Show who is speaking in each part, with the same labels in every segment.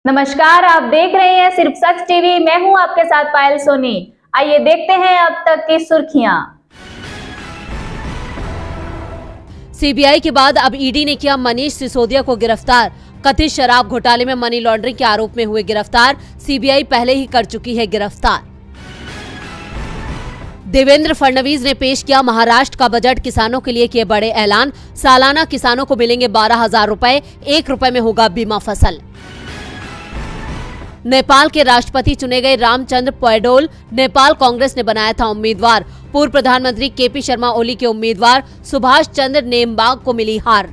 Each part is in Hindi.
Speaker 1: नमस्कार, आप देख रहे हैं सिर्फ सच टीवी। मैं हूं आपके साथ पायल सोनी। आइए देखते हैं अब तक की सुर्खियां।
Speaker 2: सीबीआई के बाद अब ईडी ने किया मनीष सिसोदिया को गिरफ्तार। कथित शराब घोटाले में मनी लॉन्ड्रिंग के आरोप में हुए गिरफ्तार। सीबीआई पहले ही कर चुकी है गिरफ्तार। देवेंद्र फडणवीस ने पेश किया महाराष्ट्र का बजट। किसानों के लिए किए बड़े ऐलान। सालाना किसानों को मिलेंगे 12,000 रुपए। 1 रुपए में होगा बीमा फसल। नेपाल के राष्ट्रपति चुने गए रामचंद्र पौडेल नेपाल कांग्रेस ने बनाया था उम्मीदवार। पूर्व प्रधानमंत्री केपी शर्मा ओली के उम्मीदवार सुभाष चंद्र नेमबाग को मिली हार।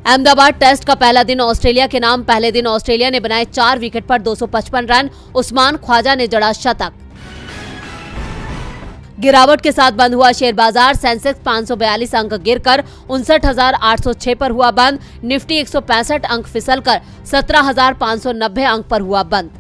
Speaker 2: अहमदाबाद टेस्ट का पहला दिन ऑस्ट्रेलिया के नाम। पहले दिन ऑस्ट्रेलिया ने बनाए 4 विकेट पर 255 रन। उस्मान ख्वाजा ने जड़ा शतक। गिरावट के साथ बंद हुआ शेयर बाजार। सेंसेक्स 542 अंक गिरकर 59,806 पर हुआ बंद। निफ्टी 165 अंक फिसलकर 17,590 अंक पर हुआ बंद।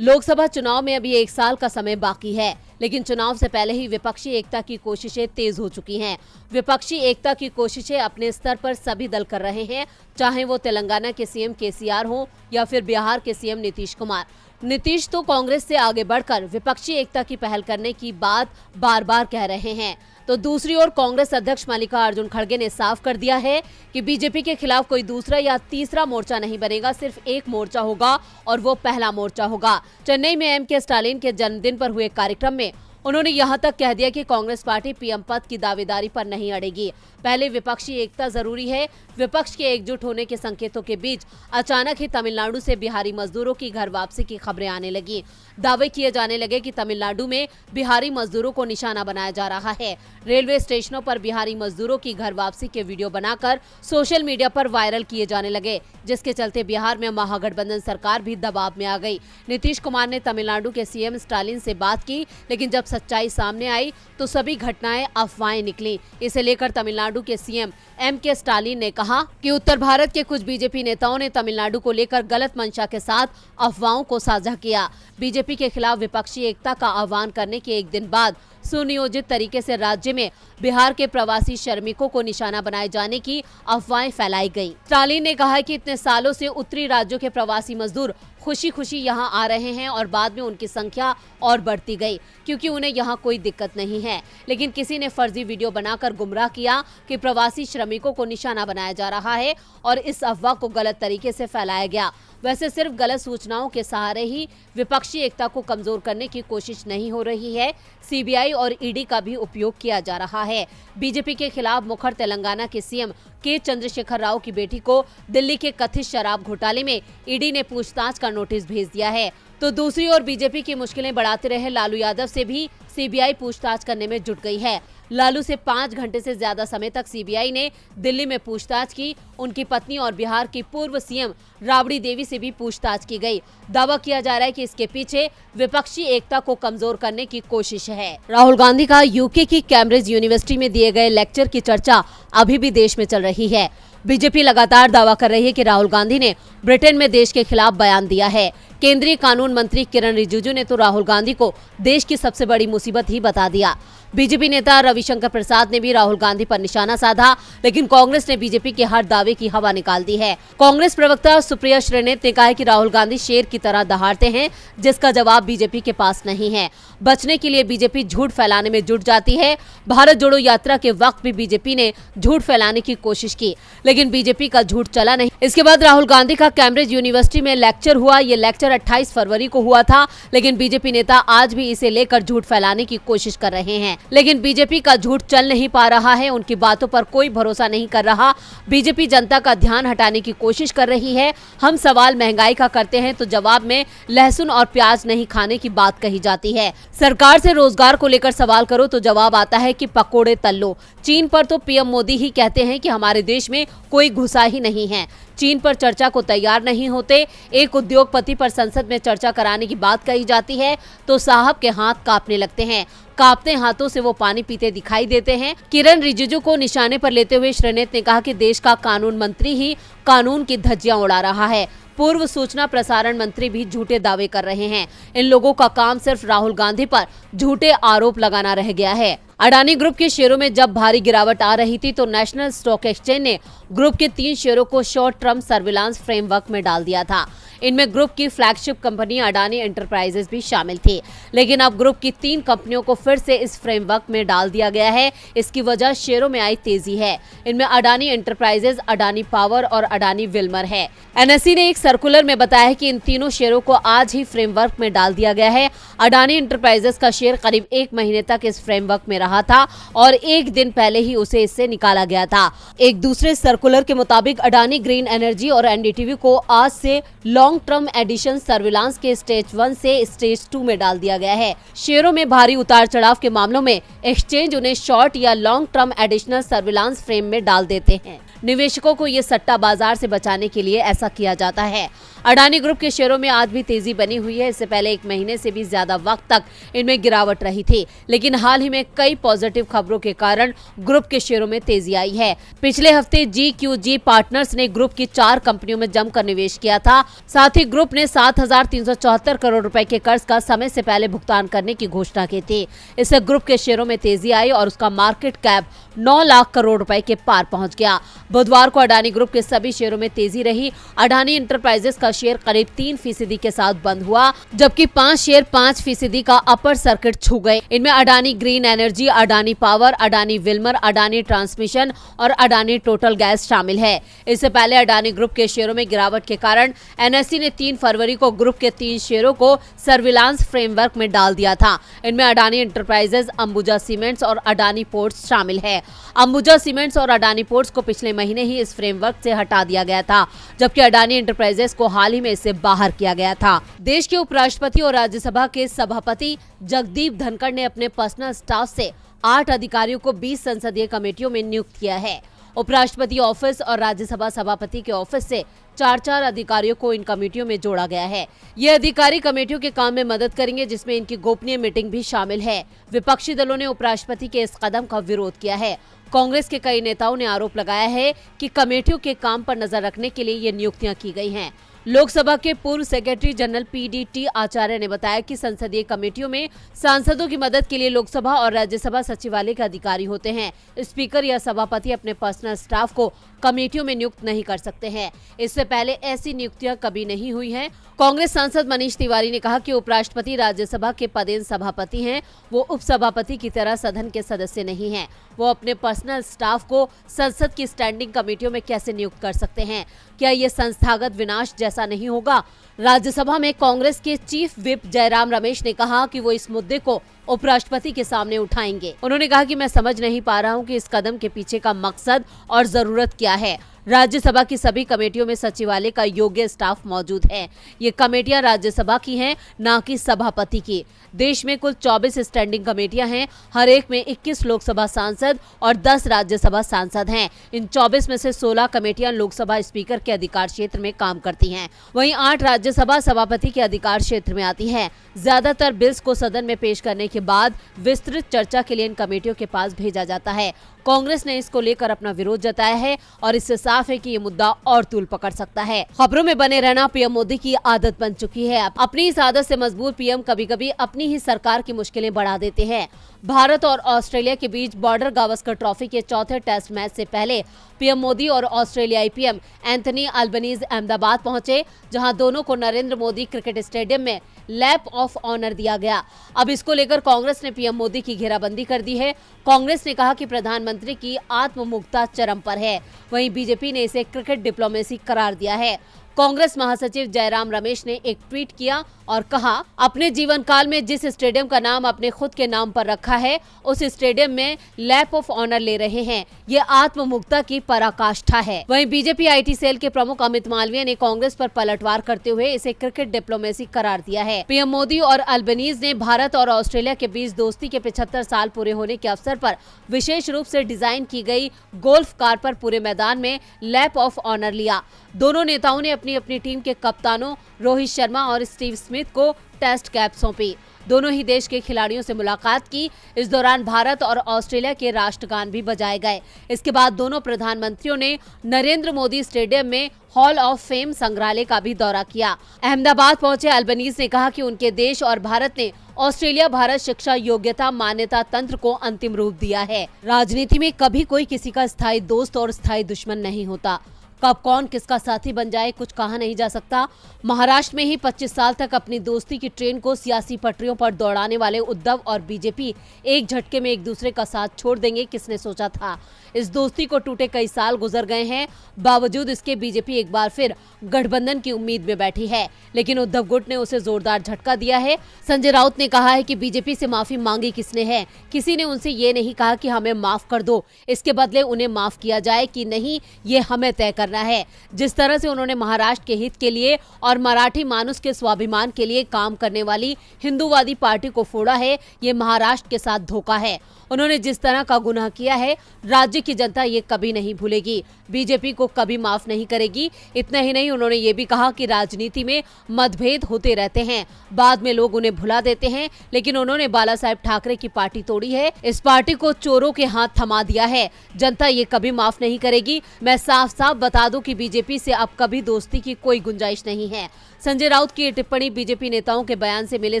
Speaker 2: लोकसभा चुनाव में अभी 1 साल का समय बाकी है, लेकिन चुनाव से पहले ही विपक्षी एकता की कोशिशें तेज हो चुकी हैं। विपक्षी एकता की कोशिशें अपने स्तर पर सभी दल कर रहे हैं, चाहे वो तेलंगाना के सीएम केसीआर हो या फिर बिहार के सीएम नीतीश कुमार। नीतीश तो कांग्रेस से आगे बढ़कर विपक्षी एकता की पहल करने की बात बार बार कह रहे हैं, तो दूसरी ओर कांग्रेस अध्यक्ष मल्लिकार्जुन खड़गे ने साफ कर दिया है कि बीजेपी के खिलाफ कोई दूसरा या तीसरा मोर्चा नहीं बनेगा, सिर्फ एक मोर्चा होगा और वो पहला मोर्चा होगा। चेन्नई में एम.के. स्टालिन के जन्मदिन पर हुए कार्यक्रम में उन्होंने यहां तक कह दिया कि कांग्रेस पार्टी पीएम पद की दावेदारी पर नहीं अड़ेगी। पहले विपक्षी एकता जरूरी है। विपक्ष के एकजुट होने के संकेतों के बीच अचानक ही तमिलनाडु से बिहारी मजदूरों की घर वापसी की खबरें आने लगी। दावे किए जाने लगे कि तमिलनाडु में बिहारी मजदूरों को निशाना बनाया जा रहा है। रेलवे स्टेशनों पर बिहारी मजदूरों की घर वापसी के वीडियो बनाकर सोशल मीडिया पर वायरल किए जाने लगे, जिसके चलते बिहार में महागठबंधन सरकार भी दबाव में आ गई। नीतीश कुमार ने तमिलनाडु के सीएम स्टालिन से बात की, लेकिन जब सच्चाई सामने आई तो सभी घटनाएं अफवाहें निकली। इसे लेकर तमिलनाडु के सीएम एम.के. स्टालिन ने कहा कि उत्तर भारत के कुछ बीजेपी नेताओं ने तमिलनाडु को लेकर गलत मंशा के साथ अफवाहों को साझा किया। बीजेपी के खिलाफ विपक्षी एकता का आह्वान करने के एक दिन बाद सुनियोजित तरीके से राज्य में बिहार के प्रवासी श्रमिकों को निशाना बनाए जाने की अफवाहें फैलाई गई। स्टालिन ने कहा कि इतने सालों से उत्तरी राज्यों के प्रवासी मजदूर खुशी खुशी यहां आ रहे हैं और बाद में उनकी संख्या और बढ़ती गई, क्योंकि उन्हें यहां कोई दिक्कत नहीं है। लेकिन किसी ने फर्जी वीडियो बनाकर गुमराह किया कि प्रवासी श्रमिकों को निशाना बनाया जा रहा है और इस अफवाह को गलत तरीके से फैलाया गया। वैसे सिर्फ गलत सूचनाओं के सहारे ही विपक्षी एकता को कमजोर करने की कोशिश नहीं हो रही है। सीबीआई और ईडी का भी उपयोग किया जा रहा है। बीजेपी के खिलाफ मुखर तेलंगाना के सीएम के चंद्रशेखर राव की बेटी को दिल्ली के कथित शराब घोटाले में ईडी ने पूछताछ का नोटिस भेज दिया है। तो दूसरी ओर बीजेपी की मुश्किलें बढ़ाते रहे लालू यादव से भी सीबीआई पूछताछ करने में जुट गई है। लालू से 5 घंटे से ज्यादा समय तक सीबीआई ने दिल्ली में पूछताछ की। उनकी पत्नी और बिहार की पूर्व सीएम राबड़ी देवी से भी पूछताछ की गई। दावा किया जा रहा है कि इसके पीछे विपक्षी एकता को कमजोर करने की कोशिश है। राहुल गांधी का यूके की कैम्ब्रिज यूनिवर्सिटी में दिए गए लेक्चर की चर्चा अभी भी देश में चल रही है। बीजेपी लगातार दावा कर रही है कि राहुल गांधी ने ब्रिटेन में देश के खिलाफ बयान दिया है। केंद्रीय कानून मंत्री किरण रिजिजू ने तो राहुल गांधी को देश की सबसे बड़ी मुसीबत ही बता दिया। बीजेपी नेता रविशंकर प्रसाद ने भी राहुल गांधी पर निशाना साधा, लेकिन कांग्रेस ने बीजेपी के हर दावे की हवा निकाल दी है। कांग्रेस प्रवक्ता सुप्रिया श्रीनेत ने कहा है कि राहुल गांधी शेर की तरह दहाड़ते हैं, जिसका जवाब बीजेपी के पास नहीं है। बचने के लिए बीजेपी झूठ फैलाने में जुट जाती है। भारत जोड़ो यात्रा के वक्त भी बीजेपी ने झूठ फैलाने की कोशिश की, लेकिन बीजेपी का झूठ चला नहीं। इसके बाद राहुल गांधी का कैम्ब्रिज यूनिवर्सिटी में लेक्चर हुआ। ये लेक्चर 28 फरवरी को हुआ था, लेकिन बीजेपी नेता आज भी इसे लेकर झूठ फैलाने की कोशिश कर रहे हैं। लेकिन बीजेपी का झूठ चल नहीं पा रहा है। उनकी बातों पर कोई भरोसा नहीं कर रहा। बीजेपी जनता का ध्यान हटाने की कोशिश कर रही है। हम सवाल महंगाई का करते हैं तो जवाब में लहसुन और प्याज नहीं खाने की बात कही जाती है। सरकार से रोजगार को लेकर सवाल करो तो जवाब आता है कि पकोड़े तल लो। चीन पर तो पीएम मोदी ही कहते हैं कि हमारे देश में कोई घुसा ही नहीं है। चीन पर चर्चा को तैयार नहीं होते। एक उद्योगपति पर संसद में चर्चा कराने की बात कही जाती है तो साहब के हाथ कांपने लगते हैं। कांपते हाथों से वो पानी पीते दिखाई देते हैं। किरण रिजिजू को निशाने पर लेते हुए श्रीनेत ने कहा कि देश का कानून मंत्री ही कानून की धज्जियां उड़ा रहा है। पूर्व सूचना प्रसारण मंत्री भी झूठे दावे कर रहे हैं। इन लोगों का काम सिर्फ राहुल गांधी पर झूठे आरोप लगाना रह गया है। अडानी ग्रुप के शेयरों में जब भारी गिरावट आ रही थी तो नेशनल स्टॉक एक्सचेंज ने ग्रुप के 3 शेयरों को शॉर्ट टर्म सर्विलांस फ्रेमवर्क में डाल दिया था। इनमें ग्रुप की फ्लैगशिप कंपनी अडानी एंटरप्राइजेस भी शामिल थी, लेकिन अब ग्रुप की 3 कंपनियों को फिर से इस फ्रेमवर्क में डाल दिया गया है। इसकी वजह शेयरों में आई तेजी है। इनमें अडानी एंटरप्राइजेस, अडानी पावर और अडानी विल्मर है। एनएसई ने एक सर्कुलर में बताया है कि इन तीनों शेयरों को आज ही फ्रेमवर्क में डाल दिया गया है। अडानी एंटरप्राइजेस का शेयर करीब 1 महीने तक इस फ्रेमवर्क में रहा था और 1 दिन पहले ही उसे इससे निकाला गया था। एक दूसरे सर्कुलर के मुताबिक अडानी ग्रीन एनर्जी और एनडीटीवी को आज से लॉन्ग टर्म एडिशन सर्विलांस के स्टेज 1 से स्टेज 2 में डाल दिया गया है। शेयरों में भारी उतार चढ़ाव के मामलों में एक्सचेंज उन्हें शॉर्ट या long term additional surveillance frame में डाल देते हैं। निवेशकों को ये सट्टा बाजार से बचाने के लिए ऐसा किया जाता है। अडानी ग्रुप के शेयरों में आज भी तेजी बनी हुई है। इससे पहले 1 महीने से भी ज्यादा वक्त तक इनमें गिरावट रही थी, लेकिन हाल ही में कई पॉजिटिव खबरों के कारण ग्रुप के शेयरों में तेजी आई है। पिछले हफ्ते GQG पार्टनर्स ने ग्रुप की 4 कंपनियों में जमकर निवेश किया था। साथ ही ग्रुप ने 7,374 करोड़ रुपए के कर्ज का समय से पहले भुगतान करने की घोषणा की थी। इससे ग्रुप के शेयरों में तेजी आई और उसका मार्केट कैप 9 लाख करोड़ रुपए के पार पहुंच गया। बुधवार को अडानी ग्रुप के सभी शेयरों में तेजी रही। अडानी एंटरप्राइजेस का शेयर करीब 3% के साथ बंद हुआ, जबकि 5 शेयर 5% का अपर सर्किट छू गए। इनमें Adani green energy, Adani power, Adani Wilmer, Adani transmission और अडानी टोटल गैस शामिल है। इससे पहले अडानी ग्रुप के शेयरों में गिरावट के कारण एनएसई ने 3 फरवरी को ग्रुप के 3 शेयरों को सर्विलांस फ्रेमवर्क में डाल दिया था। इनमें अडानी एंटरप्राइजेस, अंबुजा सीमेंट्स और अडानी पोर्ट्स शामिल है। अंबुजा सीमेंट्स और अडानी पोर्ट्स को पिछले महीने ही इस फ्रेमवर्क से हटा दिया गया था, जबकि अडानी एंटरप्राइजेस को हाल ही में इससे बाहर किया गया था। देश के उपराष्ट्रपति और राज्यसभा के सभापति जगदीप धनखड़ ने अपने पर्सनल स्टाफ से 8 अधिकारियों को 20 संसदीय कमेटियों में नियुक्त किया है। उपराष्ट्रपति ऑफिस और राज्यसभा सभापति के ऑफिस से 4 अधिकारियों को इन कमेटियों में जोड़ा गया है। ये अधिकारी कमेटियों के काम में मदद करेंगे, जिसमें इनकी गोपनीय मीटिंग भी शामिल है। विपक्षी दलों ने उपराष्ट्रपति के इस कदम का विरोध किया है। कांग्रेस के कई नेताओं ने आरोप लगाया है कि कमेटियों के काम पर नजर रखने के लिए ये नियुक्तियां की गई हैं। लोकसभा के पूर्व सेक्रेटरी जनरल PDT आचार्य ने बताया कि संसदीय कमेटियों में सांसदों की मदद के लिए लोकसभा और राज्यसभा सचिवालय के अधिकारी होते हैं। स्पीकर या सभापति अपने पर्सनल स्टाफ को कमेटियों में नियुक्त नहीं कर सकते हैं। इससे पहले ऐसी नियुक्तियां कभी नहीं हुई हैं। कांग्रेस सांसद मनीष तिवारी ने कहा कि उपराष्ट्रपति राज्यसभा के पदेन सभापति हैं, वो उपसभापति की तरह सदन के सदस्य नहीं हैं। वो अपने पर्सनल स्टाफ को संसद की स्टैंडिंग कमेटियों में कैसे नियुक्त कर सकते हैं? क्या ये संस्थागत विनाश जैसा नहीं होगा? राज्यसभा में कांग्रेस के चीफ व्हिप जयराम रमेश ने कहा कि वो इस मुद्दे को उपराष्ट्रपति के सामने उठाएंगे। उन्होंने कहा कि मैं समझ नहीं पा रहा हूं कि इस कदम के पीछे का मकसद और जरूरत क्या है। राज्यसभा की सभी कमेटियों में सचिवालय का योग्य स्टाफ मौजूद है। ये कमेटियां राज्यसभा की हैं, ना कि सभापति की। देश में कुल 24 स्टैंडिंग कमेटियां हैं। हर एक में 21 लोकसभा सांसद और 10 राज्यसभा सांसद हैं। इन 24 में से 16 कमेटियां लोकसभा स्पीकर के अधिकार क्षेत्र में काम करती हैं। वहीं 8 राज्यसभा सभापति के अधिकार क्षेत्र में आती हैं। ज्यादातर बिल्स को सदन में पेश करने के बाद विस्तृत चर्चा के लिए इन कमेटियों के पास भेजा जाता है। कांग्रेस ने इसको लेकर अपना विरोध जताया है और इससे साफ है कि ये मुद्दा और तूल पकड़ सकता है। खबरों में बने रहना पीएम मोदी की आदत बन चुकी है। अपनी इस आदत से मजबूर पीएम कभी-कभी अपनी ही सरकार की मुश्किलें बढ़ा देते हैं। भारत और ऑस्ट्रेलिया के बीच बॉर्डर गावस्कर ट्रॉफी के चौथे टेस्ट मैच से पहले पीएम मोदी और ऑस्ट्रेलियाई पीएम एंथनी अल्बनीज अहमदाबाद पहुंचे, जहां दोनों को नरेंद्र मोदी क्रिकेट स्टेडियम में लैप ऑफ ऑनर दिया गया। अब इसको लेकर कांग्रेस ने पीएम मोदी की घेराबंदी कर दी है। कांग्रेस ने कहा कि प्रधानमंत्री की आत्ममुक्ता चरम पर है। वहीं बीजेपी ने इसे क्रिकेट डिप्लोमेसी करार दिया है। कांग्रेस महासचिव जयराम रमेश ने एक ट्वीट किया और कहा, अपने जीवन काल में जिस स्टेडियम का नाम अपने खुद के नाम पर रखा है, उस स्टेडियम में लैप ऑफ ऑनर ले रहे हैं। ये आत्ममुक्ता की पराकाष्ठा है। वहीं बीजेपी IT सेल के प्रमुख अमित मालवीय ने कांग्रेस पर पलटवार करते हुए इसे क्रिकेट डिप्लोमेसी करार दिया है। पीएम मोदी और अल्बनीज ने भारत और ऑस्ट्रेलिया के बीच दोस्ती के 75 साल पूरे होने के अवसर पर विशेष रूप से डिजाइन की गई गोल्फ कार पर पूरे मैदान में लैप ऑफ ऑनर लिया। दोनों नेताओं ने अपनी अपनी टीम के कप्तानों रोहित शर्मा और स्टीव स्मिथ को टेस्ट कैप सौंपी। दोनों ही देश के खिलाड़ियों से मुलाकात की। इस दौरान भारत और ऑस्ट्रेलिया के राष्ट्रगान भी बजाए गए। इसके बाद दोनों प्रधानमंत्रियों ने नरेंद्र मोदी स्टेडियम में हॉल ऑफ फेम संग्रहालय का भी दौरा किया। अहमदाबाद पहुंचे अल्बनीज ने कहा कि उनके देश और भारत ने ऑस्ट्रेलिया भारत शिक्षा योग्यता मान्यता तंत्र को अंतिम रूप दिया है। राजनीति में कभी कोई किसी का स्थायी दोस्त और स्थायी दुश्मन नहीं होता। कब कौन किसका साथी बन जाए कुछ कहा नहीं जा सकता। महाराष्ट्र में ही 25 साल तक अपनी दोस्ती की ट्रेन को सियासी पटरियों पर दौड़ाने वाले उद्धव और बीजेपी एक झटके में एक दूसरे का साथ छोड़ देंगे, किसने सोचा था। इस दोस्ती को टूटे कई साल गुजर गए हैं, बावजूद इसके बीजेपी एक बार फिर गठबंधन की उम्मीद में बैठी है, लेकिन उद्धव गुट ने उसे जोरदार झटका दिया है। संजय राउत ने कहा है कि बीजेपी से माफी मांगी किसने है, किसी ने उनसे ये नहीं कहा कि हमें माफ कर दो, इसके बदले उन्हें माफ किया जाए कि नहीं ये हमें तय करना है। जिस तरह से उन्होंने महाराष्ट्र के हित के लिए और मराठी मानुष के स्वाभिमान के लिए काम करने वाली हिंदूवादी पार्टी को फोड़ा है, ये महाराष्ट्र के साथ धोखा है। उन्होंने जिस तरह का गुनाह किया है राज्य की जनता ये कभी नहीं भूलेगी, बीजेपी को कभी माफ नहीं करेगी। इतना ही नहीं, उन्होंने ये भी कहा कि राजनीति में मतभेद होते रहते हैं, बाद में लोग उन्हें भुला देते हैं, लेकिन उन्होंने बाला साहेब ठाकरे की पार्टी तोड़ी है, इस पार्टी को चोरों के हाथ थमा दिया है, जनता ये कभी माफ नहीं करेगी। मैं साफ साफ बता दूं कि बीजेपी से अब कभी दोस्ती की कोई गुंजाइश नहीं है। संजय राउत की ये टिप्पणी बीजेपी नेताओं के बयान से मिले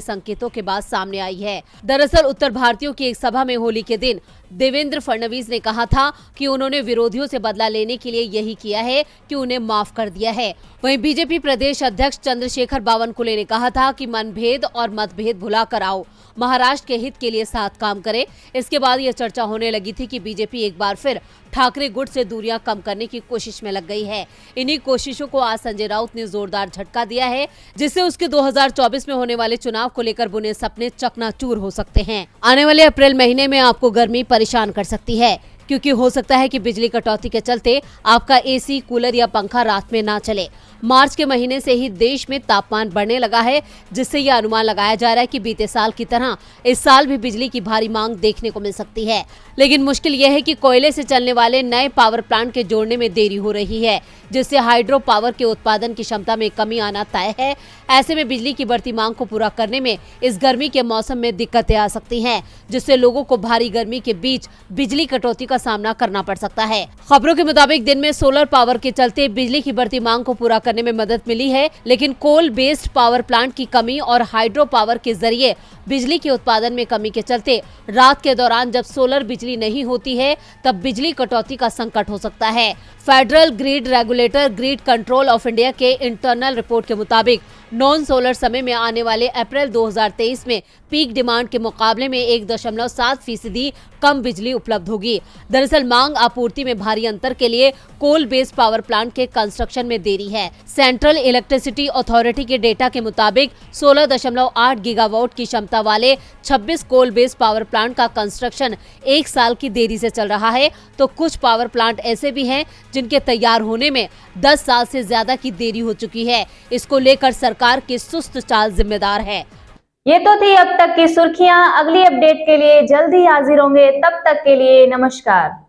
Speaker 2: संकेतों के बाद सामने आई है। दरअसल उत्तर भारतीयों की एक सभा में होली के दिन देवेंद्र फडणवीस ने कहा था कि उन्होंने विरोधियों से बदला लेने के लिए यही किया है कि उन्हें माफ कर दिया है। वहीं बीजेपी प्रदेश अध्यक्ष चंद्रशेखर बावनकुले ने कहा था कि मनभेद और मतभेद भुला कर आओ, महाराष्ट्र के हित के लिए साथ काम करे। इसके बाद यह चर्चा होने लगी थी कि बीजेपी एक बार फिर ठाकरे गुट से दूरियां कम करने की कोशिश में लग गई है। इन्हीं कोशिशों को आज संजय राउत ने जोरदार झटका दिया है, जिससे उसके 2024 में होने वाले चुनाव को लेकर बुने सपने चकनाचूर हो सकते हैं। आने वाले अप्रैल महीने में आपको गर्मी परेशान कर सकती है, क्योंकि हो सकता है कि बिजली कटौती के चलते आपका एसी, कूलर या पंखा रात में ना चले। मार्च के महीने से ही देश में तापमान बढ़ने लगा है, जिससे यह अनुमान लगाया जा रहा है कि बीते साल की तरह इस साल भी बिजली की भारी मांग देखने को मिल सकती है। लेकिन मुश्किल यह है कि कोयले से चलने वाले नए पावर प्लांट के जोड़ने में देरी हो रही है, जिससे हाइड्रो पावर के उत्पादन की क्षमता में कमी आना तय है। ऐसे में बिजली की बढ़ती मांग को पूरा करने में इस गर्मी के मौसम में दिक्कतें आ सकती हैं, जिससे लोगों को भारी गर्मी के बीच बिजली कटौती का सामना करना पड़ सकता है। खबरों के मुताबिक दिन में सोलर पावर के चलते बिजली की बढ़ती मांग को पूरा करने में मदद मिली है, लेकिन कोल बेस्ड पावर प्लांट की कमी और हाइड्रो पावर के जरिए बिजली के उत्पादन में कमी के चलते रात के दौरान जब सोलर बिजली नहीं होती है तब बिजली कटौती का संकट हो सकता है। Federal grid regulator grid control of India के इंटरनल रिपोर्ट के मुताबिक नॉन सोलर समय में आने वाले अप्रैल 2023 में पीक डिमांड के मुकाबले में 1.7% कम बिजली उपलब्ध होगी। दरअसल मांग आपूर्ति में भारी अंतर के लिए कोल बेस्ड पावर प्लांट के कंस्ट्रक्शन में देरी है। सेंट्रल इलेक्ट्रिसिटी अथॉरिटी के डेटा के मुताबिक 16.8 गीगावाट की क्षमता वाले 26 कोल बेस्ड पावर प्लांट का कंस्ट्रक्शन 1 साल की देरी से चल रहा है, तो कुछ पावर प्लांट ऐसे भी हैं जिनके तैयार होने में 10 साल से ज्यादा की देरी हो चुकी है। इसको लेकर सरकार की सुस्त चाल जिम्मेदार है।
Speaker 1: ये तो थी अब तक की सुर्खियां। अगली अपडेट के लिए जल्द ही हाजिर होंगे, तब तक के लिए नमस्कार।